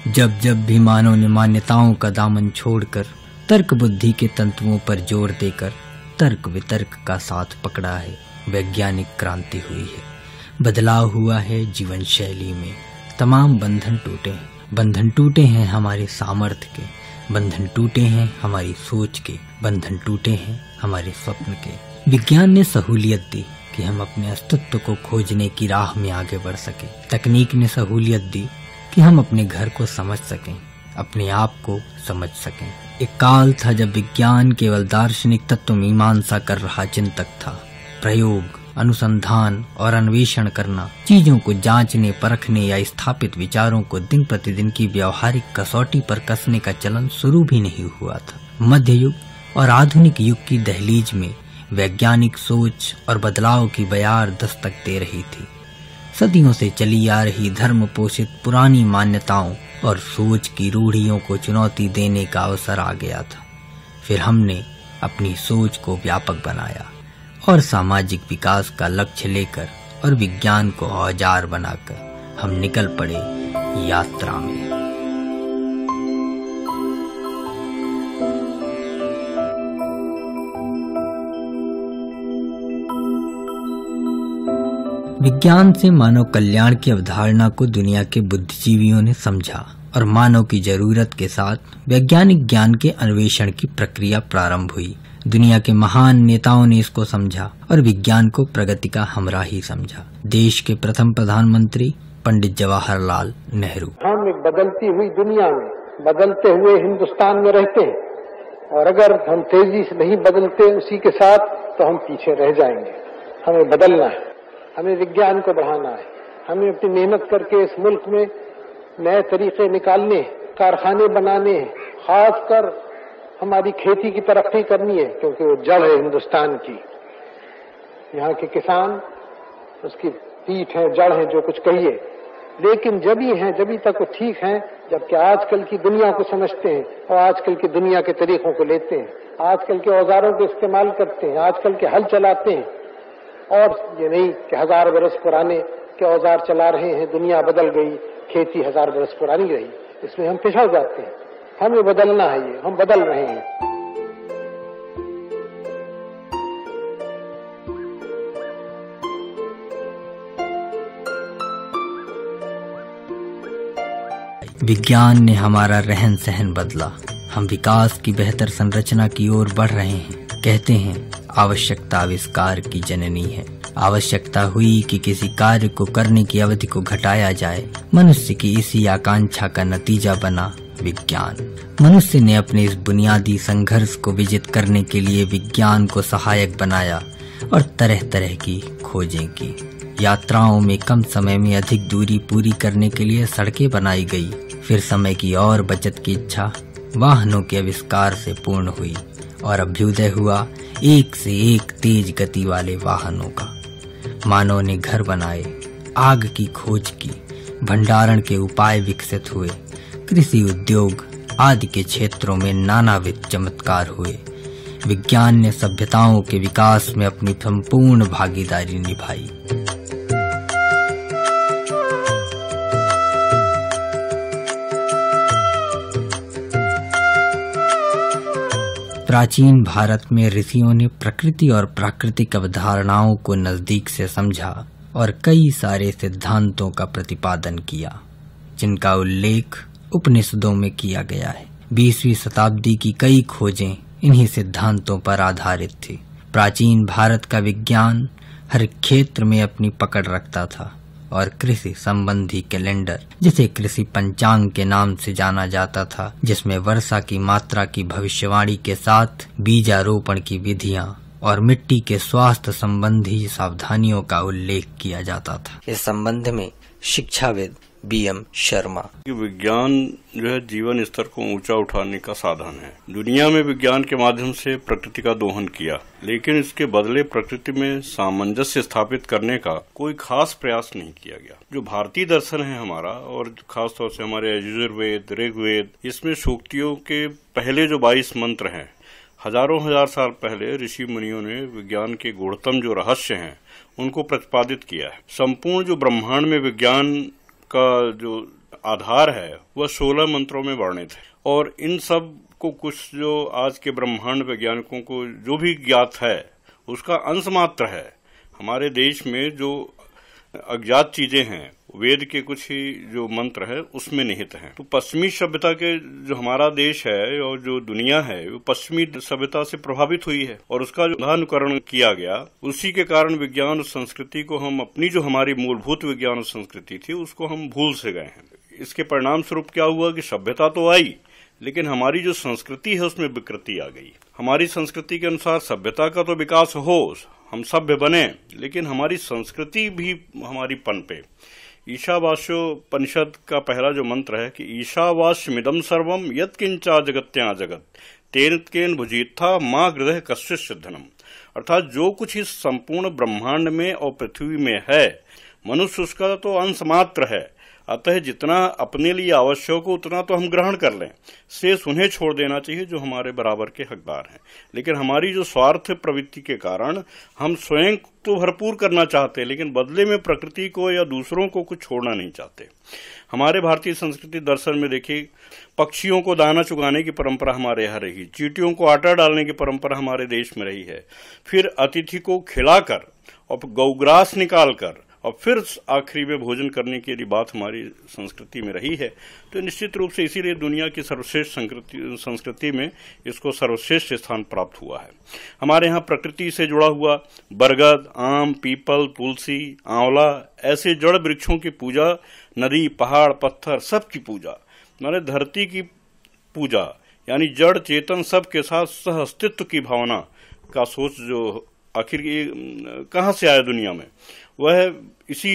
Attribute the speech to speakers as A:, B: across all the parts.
A: जब जब भी मानव ने मान्यताओं का दामन छोड़कर तर्क बुद्धि के तंतुओं पर जोर देकर तर्क वितर्क का साथ पकड़ा है, वैज्ञानिक क्रांति हुई है, बदलाव हुआ है जीवन शैली में। तमाम बंधन टूटे हैं, बंधन टूटे हैं हमारे सामर्थ्य के, बंधन टूटे हैं हमारी सोच के, बंधन टूटे हैं हमारे स्वप्न के। विज्ञान ने सहूलियत दी कि हम अपने अस्तित्व को खोजने की राह में आगे बढ़ सकें। तकनीक ने सहूलियत दी कि हम अपने घर को समझ सकें, अपने आप को समझ सकें। एक काल था जब विज्ञान केवल दार्शनिक तत्व मीमांसा कर रहा चिंतक था। प्रयोग, अनुसंधान और अन्वेषण करना, चीजों को जांचने परखने या स्थापित विचारों को दिन प्रतिदिन की व्यवहारिक कसौटी पर कसने का चलन शुरू भी नहीं हुआ था। मध्य युग और आधुनिक युग की दहलीज में वैज्ञानिक सोच और बदलाव की बयार दस्तक दे रही थी। सदियों से चली आ रही धर्म पोषित पुरानी मान्यताओं और सोच की रूढ़ियों को चुनौती देने का अवसर आ गया था। फिर हमने अपनी सोच को व्यापक बनाया और सामाजिक विकास का लक्ष्य लेकर और विज्ञान को औजार बनाकर हम निकल पड़े यात्रा में। विज्ञान से मानव कल्याण की अवधारणा को दुनिया के बुद्धिजीवियों ने समझा और मानव की जरूरत के साथ वैज्ञानिक ज्ञान के अन्वेषण की प्रक्रिया प्रारंभ हुई। दुनिया के महान नेताओं ने इसको समझा और विज्ञान को प्रगति का हमराही समझा। देश के प्रथम प्रधानमंत्री पंडित जवाहरलाल नेहरू।
B: हम एक बदलती हुई दुनिया में, बदलते हुए हिंदुस्तान में रहते हैं और अगर हम तेजी से नहीं बदलते उसी के साथ तो हम पीछे रह जाएंगे। हमें बदलना है, हमें विज्ञान को बढ़ाना है, हमें अपनी मेहनत करके इस मुल्क में नए तरीके निकालने, कारखाने बनाने, खासकर हमारी खेती की तरक्की करनी है क्योंकि वो जड़ है हिंदुस्तान की। यहाँ के किसान उसकी पीठ है, जड़ है, जो कुछ कहिए, लेकिन जब तक वो ठीक हैं जबकि आजकल की दुनिया को समझते हैं और आजकल की दुनिया के तरीकों को लेते हैं, आजकल के औजारों को इस्तेमाल करते हैं, आजकल के हल चलाते हैं और ये नहीं कि 1000 बरस पुराने के औजार चला रहे हैं, दुनिया बदल गई, खेती 1000 बरस पुरानी रही, इसमें हम पिछड़ जाते हैं। हमें बदलना है, ये हम बदल रहे हैं।
A: विज्ञान ने हमारा रहन सहन बदला, हम विकास की बेहतर संरचना की ओर बढ़ रहे हैं। कहते हैं आवश्यकता आविष्कार की जननी है। आवश्यकता हुई कि किसी कार्य को करने की अवधि को घटाया जाए। मनुष्य की इसी आकांक्षा का नतीजा बना विज्ञान। मनुष्य ने अपने इस बुनियादी संघर्ष को विजित करने के लिए विज्ञान को सहायक बनाया और तरह तरह की खोजें की। यात्राओं में कम समय में अधिक दूरी पूरी करने के लिए सड़कें बनाई गई। फिर समय की और बचत की इच्छा वाहनों के आविष्कार से पूर्ण हुई और अभ्युदय हुआ एक से एक तेज गति वाले वाहनों का। मानव ने घर बनाए, आग की खोज की, भंडारण के उपाय विकसित हुए, कृषि उद्योग आदि के क्षेत्रों में नानाविध चमत्कार हुए। विज्ञान ने सभ्यताओं के विकास में अपनी संपूर्ण भागीदारी निभाई। प्राचीन भारत में ऋषियों ने प्रकृति और प्राकृतिक अवधारणाओं को नजदीक से समझा और कई सारे सिद्धांतों का प्रतिपादन किया, जिनका उल्लेख उपनिषदों में किया गया है। 20वीं शताब्दी की कई खोजें इन्हीं सिद्धांतों पर आधारित थी। प्राचीन भारत का विज्ञान हर क्षेत्र में अपनी पकड़ रखता था और कृषि संबंधी कैलेंडर, जिसे कृषि पंचांग के नाम से जाना जाता था, जिसमें वर्षा की मात्रा की भविष्यवाणी के साथ बीजारोपण की विधियां और मिट्टी के स्वास्थ्य संबंधी सावधानियों का उल्लेख किया जाता था। इस संबंध में शिक्षाविद BM शर्मा।
C: विज्ञान जो है जीवन स्तर को ऊंचा उठाने का साधन है। दुनिया में विज्ञान के माध्यम से प्रकृति का दोहन किया, लेकिन इसके बदले प्रकृति में सामंजस्य स्थापित करने का कोई खास प्रयास नहीं किया गया। जो भारतीय दर्शन है हमारा, और खास तौर से हमारे यजुर्वेद, ऋग्वेद, इसमें सूक्तियों के पहले जो 22 मंत्र हैं, हजारों हजार साल पहले ऋषि मुनियों ने विज्ञान के गूढ़तम जो रहस्य हैं उनको प्रतिपादित किया है। संपूर्ण जो ब्रह्मांड में विज्ञान का जो आधार है वह 16 मंत्रों में वर्णित है, और इन सब को कुछ जो आज के ब्रह्मांड वैज्ञानिकों को जो भी ज्ञात है उसका अंश मात्र है। हमारे देश में जो अज्ञात चीजें हैं वेद के कुछ ही जो मंत्र है उसमें निहित हैं। तो पश्चिमी सभ्यता के जो हमारा देश है और जो दुनिया है वो पश्चिमी सभ्यता से प्रभावित हुई है, और उसका जो अनुकरण किया गया उसी के कारण विज्ञान और संस्कृति को हम अपनी जो हमारी मूलभूत विज्ञान और संस्कृति थी उसको हम भूल से गए हैं। इसके परिणाम स्वरूप क्या हुआ कि सभ्यता तो आई लेकिन हमारी जो संस्कृति है उसमें विकृति आ गई। हमारी संस्कृति के अनुसार सभ्यता का तो विकास हो, हम सभ्य बने, लेकिन हमारी संस्कृति भी हमारी पनपे। ईशावास्योपनिषद का पहला जो मंत्र है कि ईशावास्यमिदं सर्वम यत्किंचा जगत्या जगत तेन केन भुजीथा मां हृदय कश्चित् सिद्धनम। अर्थात जो कुछ इस संपूर्ण ब्रह्मांड में और पृथ्वी में है मनुष्य उसका तो अंश मात्र है, अतः जितना अपने लिए आवश्यक हो उतना तो हम ग्रहण कर लें, शेष उन्हें छोड़ देना चाहिए जो हमारे बराबर के हकदार हैं। लेकिन हमारी जो स्वार्थ प्रवृत्ति के कारण हम स्वयं तो भरपूर करना चाहते हैं लेकिन बदले में प्रकृति को या दूसरों को कुछ छोड़ना नहीं चाहते। हमारे भारतीय संस्कृति दर्शन में देखिए, पक्षियों को दाना चुगाने की परंपरा हमारे यहाँ रही, चींटियों को आटा डालने की परंपरा हमारे देश में रही है, फिर अतिथि को खिलाकर और गौग्रास निकालकर और फिर आखिरी में भोजन करने की यदि बात हमारी संस्कृति में रही है तो निश्चित रूप से इसीलिए दुनिया की सर्वश्रेष्ठ संस्कृति में इसको सर्वश्रेष्ठ स्थान प्राप्त हुआ है। हमारे यहाँ प्रकृति से जुड़ा हुआ बरगद, आम, पीपल, तुलसी, आंवला ऐसे जड़ वृक्षों की पूजा, नदी, पहाड़, पत्थर सब की पूजा, माने धरती की पूजा, यानी जड़ चेतन सब के साथ सह अस्तित्व की भावना का सोच जो आखिर ये कहाँ से आया दुनिया में, वह इसी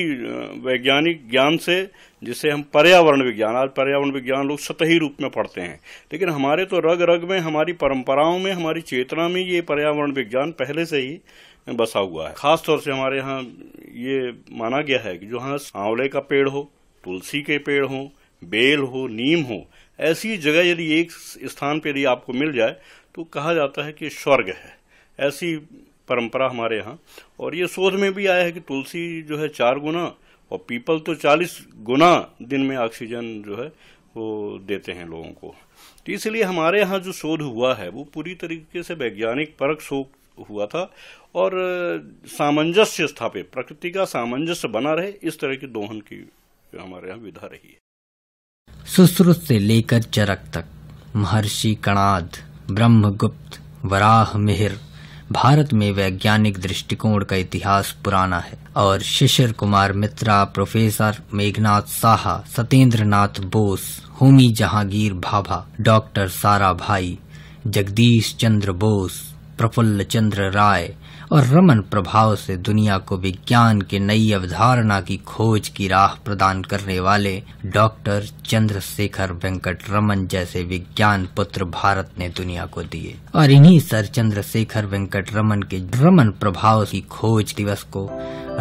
C: वैज्ञानिक ज्ञान से जिसे हम पर्यावरण विज्ञान, आज पर्यावरण विज्ञान लोग सतही रूप में पढ़ते हैं, लेकिन हमारे तो रग रग में, हमारी परंपराओं में, हमारी चेतना में ये पर्यावरण विज्ञान पहले से ही बसा हुआ है। खास तौर से हमारे यहाँ ये माना गया है कि जो यहाँ आंवले का पेड़ हो, तुलसी के पेड़ हो, बेल हो, नीम हो, ऐसी जगह यदि एक स्थान पर यदि आपको मिल जाए तो कहा जाता है कि स्वर्ग है। ऐसी परंपरा हमारे यहाँ, और ये शोध में भी आया है कि तुलसी जो है 4 गुना और पीपल तो 40 गुना दिन में ऑक्सीजन जो है वो देते हैं लोगों को। तो इसलिए हमारे यहाँ जो शोध हुआ है वो पूरी तरीके से वैज्ञानिक परख शोध हुआ था और सामंजस्य स्थापित, प्रकृति का सामंजस्य बना रहे, इस तरह की दोहन की हमारे यहाँ विधा रही है।
A: सुश्रुत से लेकर चरक तक महर्षि कणाद, ब्रह्मगुप्त, वराह मिहिर, भारत में वैज्ञानिक दृष्टिकोण का इतिहास पुराना है और शिशिर कुमार मित्रा, प्रोफेसर मेघनाथ साहा, सत्येंद्र नाथ बोस, होमी जहांगीर भाभा, डॉक्टर साराभाई, जगदीश चंद्र बोस, प्रफुल्ल चंद्र राय और रमन प्रभाव से दुनिया को विज्ञान के नई अवधारणा की खोज की राह प्रदान करने वाले डॉक्टर चंद्रशेखर वेंकट रमन जैसे विज्ञान पुत्र भारत ने दुनिया को दिए। और इन्हीं सर चंद्रशेखर वेंकट रमन के रमन प्रभाव की खोज दिवस को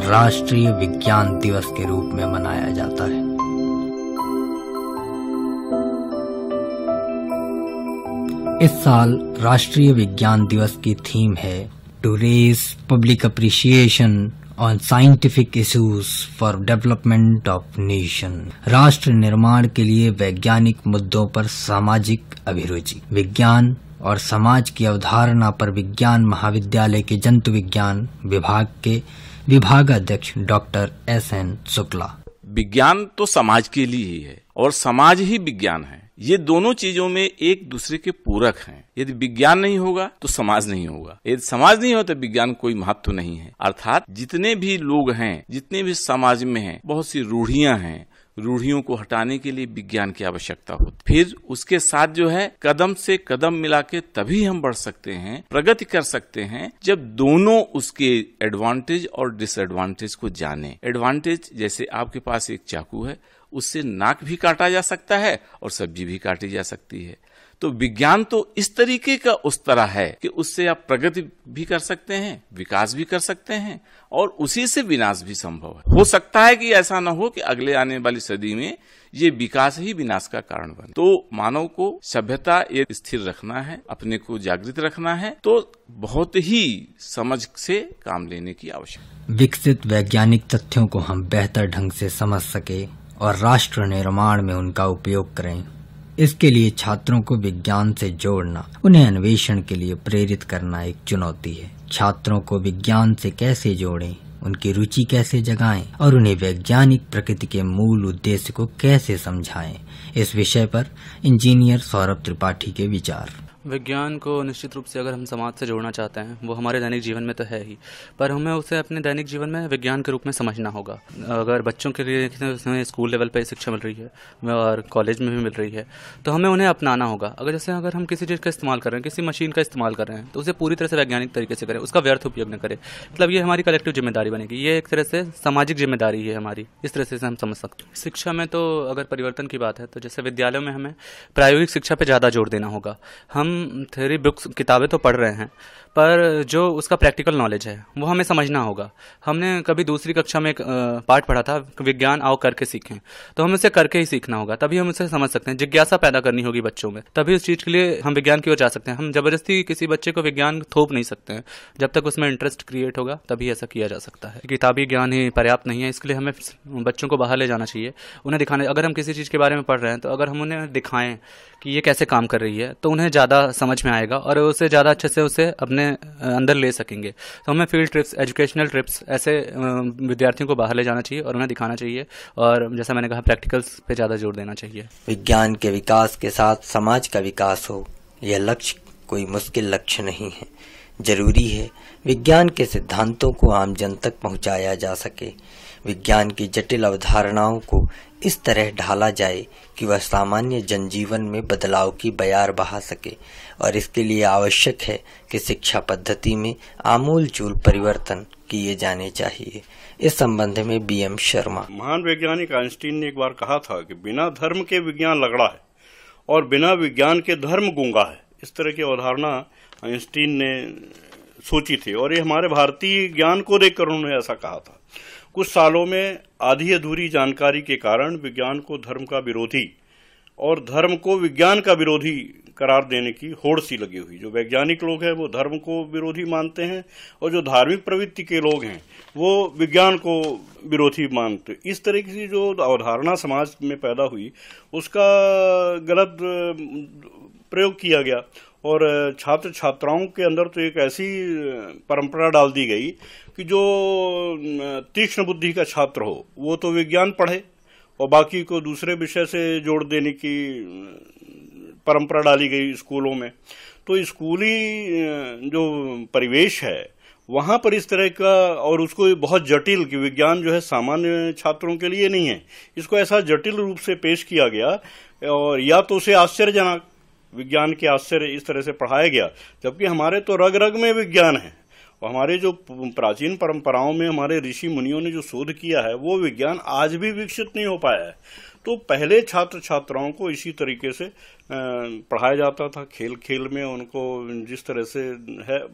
A: राष्ट्रीय विज्ञान दिवस के रूप में मनाया जाता है। इस साल राष्ट्रीय विज्ञान दिवस की थीम है to raise public appreciation on scientific issues for development of nation. राष्ट्र निर्माण के लिए वैज्ञानिक मुद्दों पर सामाजिक अभिरुचि। विज्ञान और समाज की अवधारणा पर विज्ञान महाविद्यालय के जंतु विज्ञान विभाग के विभागाध्यक्ष डॉक्टर SN शुक्ला।
D: विज्ञान तो समाज के लिए ही है और समाज ही विज्ञान है। ये दोनों चीजों में एक दूसरे के पूरक हैं। यदि विज्ञान नहीं होगा तो समाज नहीं होगा, यदि समाज नहीं होता तो विज्ञान कोई महत्व नहीं है। अर्थात जितने भी लोग हैं, जितने भी समाज में हैं, बहुत सी रूढ़ियां हैं, रूढ़ियों को हटाने के लिए विज्ञान की आवश्यकता होती। फिर उसके साथ जो है कदम से कदम मिला के तभी हम बढ़ सकते हैं, प्रगति कर सकते हैं, जब दोनों उसके एडवांटेज और डिसएडवांटेज को जाने। एडवांटेज जैसे आपके पास एक चाकू है, उससे नाक भी काटा जा सकता है और सब्जी भी काटी जा सकती है। तो विज्ञान तो इस तरीके का उस तरह है कि उससे आप प्रगति भी कर सकते हैं, विकास भी कर सकते हैं और उसी से विनाश भी संभव है। हो सकता है कि ऐसा न हो कि अगले आने वाली सदी में ये विकास ही विनाश का कारण बने। तो मानव को सभ्यता ये स्थिर रखना है, अपने को जागृत रखना है, तो बहुत ही समझ से काम लेने की आवश्यकता।
A: विकसित वैज्ञानिक तथ्यों को हम बेहतर ढंग से समझ सके और राष्ट्र निर्माण में उनका उपयोग करें। इसके लिए छात्रों को विज्ञान से जोड़ना, उन्हें अन्वेषण के लिए प्रेरित करना एक चुनौती है। छात्रों को विज्ञान से कैसे जोड़ें, उनकी रुचि कैसे जगाएं और उन्हें वैज्ञानिक प्रकृति के मूल उद्देश्य को कैसे समझाएं, इस विषय पर इंजीनियर सौरभ त्रिपाठी के विचार।
E: विज्ञान को निश्चित रूप से अगर हम समाज से जोड़ना चाहते हैं, वो हमारे दैनिक जीवन में तो है ही, पर हमें उसे अपने दैनिक जीवन में विज्ञान के रूप में समझना होगा। अगर बच्चों के लिए स्कूल लेवल पर शिक्षा मिल रही है और कॉलेज में भी मिल रही है, तो हमें उन्हें अपनाना होगा। अगर हम किसी चीज़ का इस्तेमाल कर रहे हैं, किसी मशीन का इस्तेमाल कर रहे हैं, तो उसे पूरी तरह से वैज्ञानिक तरीके से करें, उसका व्यर्थ उपयोग न करें। मतलब ये हमारी कलेक्टिव जिम्मेदारी बनेगी, ये एक तरह से सामाजिक जिम्मेदारी है हमारी, इस तरह से हम समझ सकते हैं। शिक्षा में तो अगर परिवर्तन की बात है, तो जैसे विद्यालयों में हमें प्रायोगिक शिक्षा पर ज़्यादा जोर देना होगा। हम थ्योरी बुक्स किताबें तो पढ़ रहे हैं, पर जो उसका प्रैक्टिकल नॉलेज है वो हमें समझना होगा। हमने कभी दूसरी कक्षा में एक पाठ पढ़ा था, विज्ञान आओ करके सीखें, तो हमें उसे करके ही सीखना होगा, तभी हम उसे समझ सकते हैं। जिज्ञासा पैदा करनी होगी बच्चों में, तभी उस चीज़ के लिए हम विज्ञान की ओर जा सकते हैं। हम जबरदस्ती किसी बच्चे को विज्ञान थोप नहीं सकते हैं, जब तक उसमें इंटरेस्ट क्रिएट होगा तभी ऐसा किया जा सकता है। किताबी ज्ञान ही पर्याप्त नहीं है, इसके लिए हमें बच्चों को बाहर ले जाना चाहिए, उन्हें दिखाने। अगर हम किसी चीज़ के बारे में पढ़ रहे हैं, तो अगर हम उन्हें दिखाएं कि ये कैसे काम कर रही है, तो उन्हें ज़्यादा समझ में आएगा और उसे ज़्यादा अच्छे से उसे अपने अंदर ले सकेंगे। तो हमें फील्ड ट्रिप्स, एजुकेशनल ट्रिप्स ऐसे विद्यार्थियों को बाहर ले जाना चाहिए और उन्हें दिखाना चाहिए, और जैसा मैंने कहा प्रैक्टिकल्स पे ज़्यादा जोर देना चाहिए।
F: विज्ञान के विकास के साथ समाज का विकास हो, यह लक्ष्य कोई मुश्किल लक्ष्य नहीं है। जरूरी है विज्ञान के सिद्धांतों को आम जन तक पहुंचाया जा सके। विज्ञान की जटिल अवधारणाओं को इस तरह ढाला जाए कि वह सामान्य जनजीवन में बदलाव की बयार बहा सके, और इसके लिए आवश्यक है कि शिक्षा पद्धति में आमूलचूल परिवर्तन किए जाने चाहिए। इस संबंध में बीएम शर्मा।
C: महान वैज्ञानिक आइंस्टीन ने एक बार कहा था कि बिना धर्म के विज्ञान लगड़ा है और बिना विज्ञान के धर्म गूंगा है। इस तरह की अवधारणा आइंस्टीन ने सोची थी, और ये हमारे भारतीय ज्ञान को देखकर उन्होंने ऐसा कहा था। कुछ सालों में आधी अधूरी जानकारी के कारण विज्ञान को धर्म का विरोधी और धर्म को विज्ञान का विरोधी करार देने की होड़ सी लगी हुई। जो वैज्ञानिक लोग हैं वो धर्म को विरोधी मानते हैं, और जो धार्मिक प्रवृत्ति के लोग हैं वो विज्ञान को विरोधी मानते हैं। इस तरह की जो अवधारणा समाज में पैदा हुई, उसका गलत प्रयोग किया गया, और छात्र छात्राओं के अंदर तो एक ऐसी परंपरा डाल दी गई कि जो तीक्ष्ण बुद्धि का छात्र हो वो तो विज्ञान पढ़े, और बाकी को दूसरे विषय से जोड़ देने की परंपरा डाली गई स्कूलों में। तो स्कूली जो परिवेश है वहां पर इस तरह का, और उसको बहुत जटिल, कि विज्ञान जो है सामान्य छात्रों के लिए नहीं है, इसको ऐसा जटिल रूप से पेश किया गया, और या तो उसे आश्चर्यजनक विज्ञान के आश्चर्य इस तरह से पढ़ाया गया, जबकि हमारे तो रग रग में विज्ञान है, और हमारे जो प्राचीन परंपराओं में हमारे ऋषि मुनियों ने जो शोध किया है वो विज्ञान आज भी विकसित नहीं हो पाया है। तो पहले छात्र छात्राओं को इसी तरीके से पढ़ाया जाता था, खेल खेल में उनको जिस तरह से है,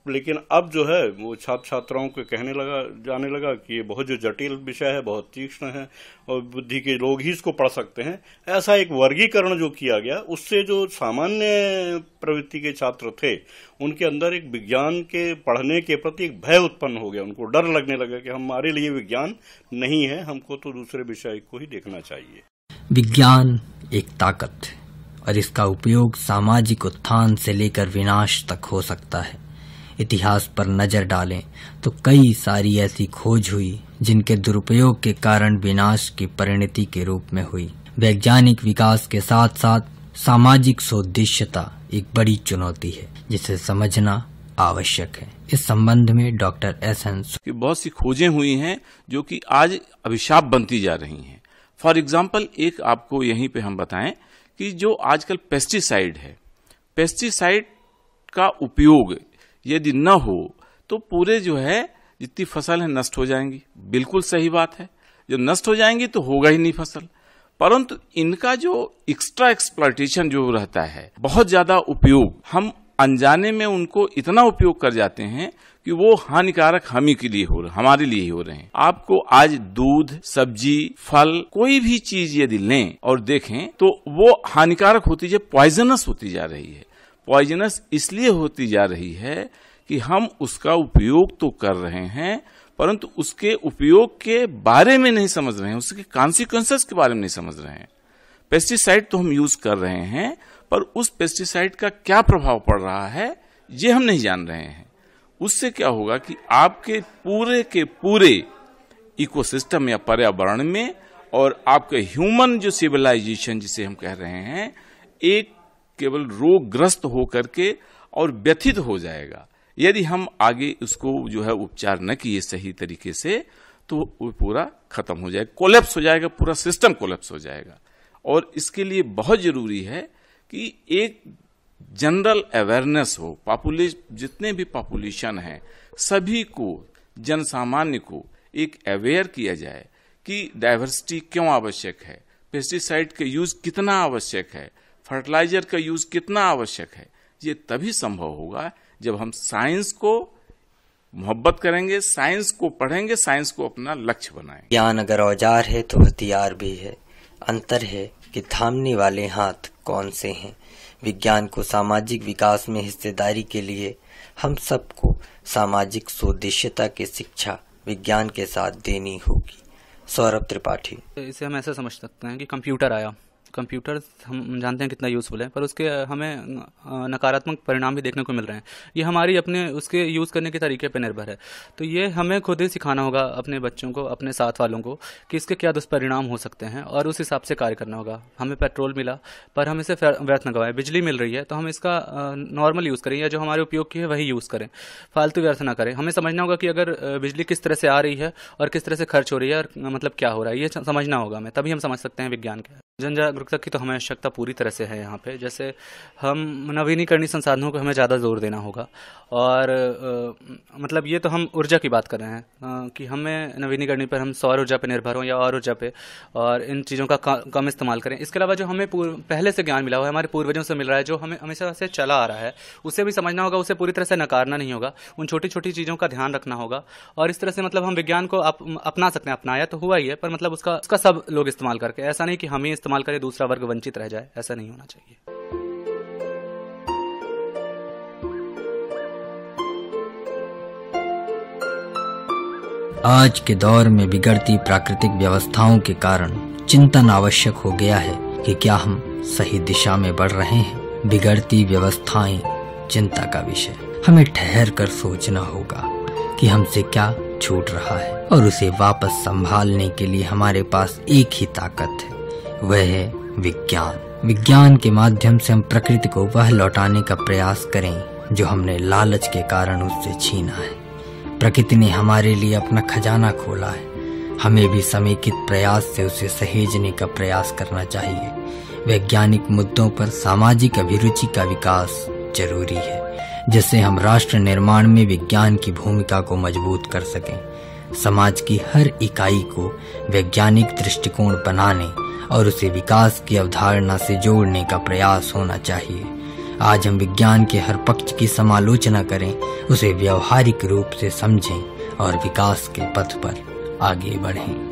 C: लेकिन अब जो है वो छात्र छात्राओं को जाने लगा कि ये बहुत जो जटिल विषय है, बहुत तीक्ष्ण है, और बुद्धि के लोग ही इसको पढ़ सकते हैं। ऐसा एक वर्गीकरण जो किया गया, उससे जो सामान्य प्रवृत्ति के छात्र थे उनके अंदर एक विज्ञान के पढ़ने के प्रति एक भय उत्पन्न हो गया। उनको डर लगने लगा कि हमारे लिए विज्ञान नहीं है, हमको तो दूसरे विषय को ही देखना चाहिए।
A: विज्ञान एक ताकत है, और इसका उपयोग सामाजिक उत्थान से लेकर विनाश तक हो सकता है। इतिहास पर नजर डालें तो कई सारी ऐसी खोज हुई जिनके दुरुपयोग के कारण विनाश की परिणति के रूप में हुई। वैज्ञानिक विकास के साथ साथ सामाजिक सौदेश्यता एक बड़ी चुनौती है, जिसे समझना आवश्यक है। इस संबंध में डॉक्टर एस.एन.
D: बहुत सी खोजें हुई हैं जो कि आज अभिशाप बनती जा रही हैं। फॉर एग्जाम्पल, एक आपको यहीं पे हम बताएं कि जो आजकल पेस्टिसाइड है, पेस्टिसाइड का उपयोग यदि न हो तो पूरे जो है जितनी फसल है नष्ट हो जाएंगी। बिल्कुल सही बात है, जब नष्ट हो जाएंगी तो होगा ही नहीं फसल। परंतु इनका जो एक्स्ट्रा एक्सप्लॉयटेशन जो रहता है, बहुत ज्यादा उपयोग, हम अनजाने में उनको इतना उपयोग कर जाते हैं कि वो हानिकारक हमी के लिए हमारे लिए ही हो रहे हैं। आपको आज दूध, सब्जी, फल, कोई भी चीज यदि लें और देखें तो वो हानिकारक होती है, पॉइजनस होती जा रही है। पॉइजनस इसलिए होती जा रही है कि हम उसका उपयोग तो कर रहे हैं, परंतु उसके उपयोग के बारे में नहीं समझ रहे हैं, उसके कॉन्सिक्वेंसेस के बारे में नहीं समझ रहे हैं। पेस्टिसाइड तो हम यूज कर रहे हैं, पर उस पेस्टिसाइड का क्या प्रभाव पड़ रहा है ये हम नहीं जान रहे हैं। उससे क्या होगा कि आपके पूरे के पूरे इकोसिस्टम या पर्यावरण में और आपके ह्यूमन जो सिविलाइजेशन जिसे हम कह रहे हैं, एक केवल रोगग्रस्त होकर के और व्यथित हो जाएगा। यदि हम आगे उसको जो है उपचार न किए सही तरीके से, तो वो पूरा खत्म हो जाएगा, कोलैप्स हो जाएगा, पूरा सिस्टम कोलैप्स हो जाएगा। और इसके लिए बहुत जरूरी है कि एक जनरल अवेयरनेस हो, जितने भी पॉपुलेशन है सभी को, जन सामान्य को एक अवेयर किया जाए कि डाइवर्सिटी क्यों आवश्यक है, पेस्टिसाइड का यूज कितना आवश्यक है, फर्टिलाइजर का यूज कितना आवश्यक है। ये तभी संभव होगा जब हम साइंस को मोहब्बत करेंगे, साइंस को पढ़ेंगे, साइंस को अपना लक्ष्य बनाएंगे।
F: ज्ञान अगर औजार है तो हथियार भी है। अंतर है कि थामने वाले हाथ कौन से हैं। विज्ञान को सामाजिक विकास में हिस्सेदारी के लिए हम सबको सामाजिक सोदेश्यता की शिक्षा विज्ञान के साथ देनी होगी। सौरभ त्रिपाठी।
E: इसे हम ऐसा समझ सकते हैं कि कंप्यूटर आया, कंप्यूटर हम जानते हैं कितना यूज़फुल है, पर उसके हमें नकारात्मक परिणाम भी देखने को मिल रहे हैं। ये हमारी अपने उसके यूज़ करने के तरीके पर निर्भर है। तो ये हमें खुद ही सिखाना होगा अपने बच्चों को, अपने साथ वालों को, कि इसके क्या दुष्परिणाम हो सकते हैं और उस हिसाब से कार्य करना होगा। हमें पेट्रोल मिला पर हम इसे व्यर्थ न गवाएं, बिजली मिल रही है तो हम इसका नॉर्मल यूज़ करें या जो हमारे उपयोग की है वही यूज़ करें, फालतू व्यर्थ ना करें। हमें समझना होगा कि अगर बिजली किस तरह से आ रही है और किस तरह से खर्च हो रही है और मतलब क्या हो रहा है, ये समझना होगा हमें, तभी हम समझ सकते हैं विज्ञान क्या है। जन जागरूकता की तो हमें आवश्यकता पूरी तरह से है यहाँ पे। जैसे हम नवीनीकरणीय संसाधनों को हमें ज़्यादा जोर देना होगा और मतलब ये तो हम ऊर्जा की बात कर रहे हैं कि हमें नवीनीकरणीय पर हम सौर ऊर्जा पे निर्भर हों या और ऊर्जा पे, और इन चीज़ों का कम इस्तेमाल करें। इसके अलावा जो हमें पहले से ज्ञान मिला हुआ है, हमारे पूर्वजों से मिल रहा है, जो हमें हमेशा से चला आ रहा है, उसे भी समझना होगा, उसे पूरी तरह से नकारना नहीं होगा, उन छोटी छोटी चीज़ों का ध्यान रखना होगा। और इस तरह से मतलब हम विज्ञान को अपना सकते हैं। अपनाया तो हुआ ही है, पर मतलब उसका सब लोग इस्तेमाल करके, ऐसा नहीं कि हम ही इस्तेमाल करें दूसरा वर्ग वंचित रह जाए, ऐसा नहीं होना चाहिए।
A: आज के दौर में बिगड़ती प्राकृतिक व्यवस्थाओं के कारण चिंतन आवश्यक हो गया है कि क्या हम सही दिशा में बढ़ रहे हैं। बिगड़ती व्यवस्थाएं चिंता का विषय। हमें ठहर कर सोचना होगा कि हमसे क्या छूट रहा है और उसे वापस संभालने के लिए हमारे पास एक ही ताकत है, वह है विज्ञान। विज्ञान के माध्यम से हम प्रकृति को वह लौटाने का प्रयास करें जो हमने लालच के कारण उससे छीना है। प्रकृति ने हमारे लिए अपना खजाना खोला है, हमें भी समेकित प्रयास से उसे सहेजने का प्रयास करना चाहिए। वैज्ञानिक मुद्दों पर सामाजिक अभिरुचि का विकास जरूरी है, जिससे हम राष्ट्र निर्माण में विज्ञान की भूमिका को मजबूत कर सकें। समाज की हर इकाई को वैज्ञानिक दृष्टिकोण बनाने और उसे विकास की अवधारणा से जोड़ने का प्रयास होना चाहिए। आज हम विज्ञान के हर पक्ष की समालोचना करें, उसे व्यवहारिक रूप से समझें और विकास के पथ पर आगे बढ़ें।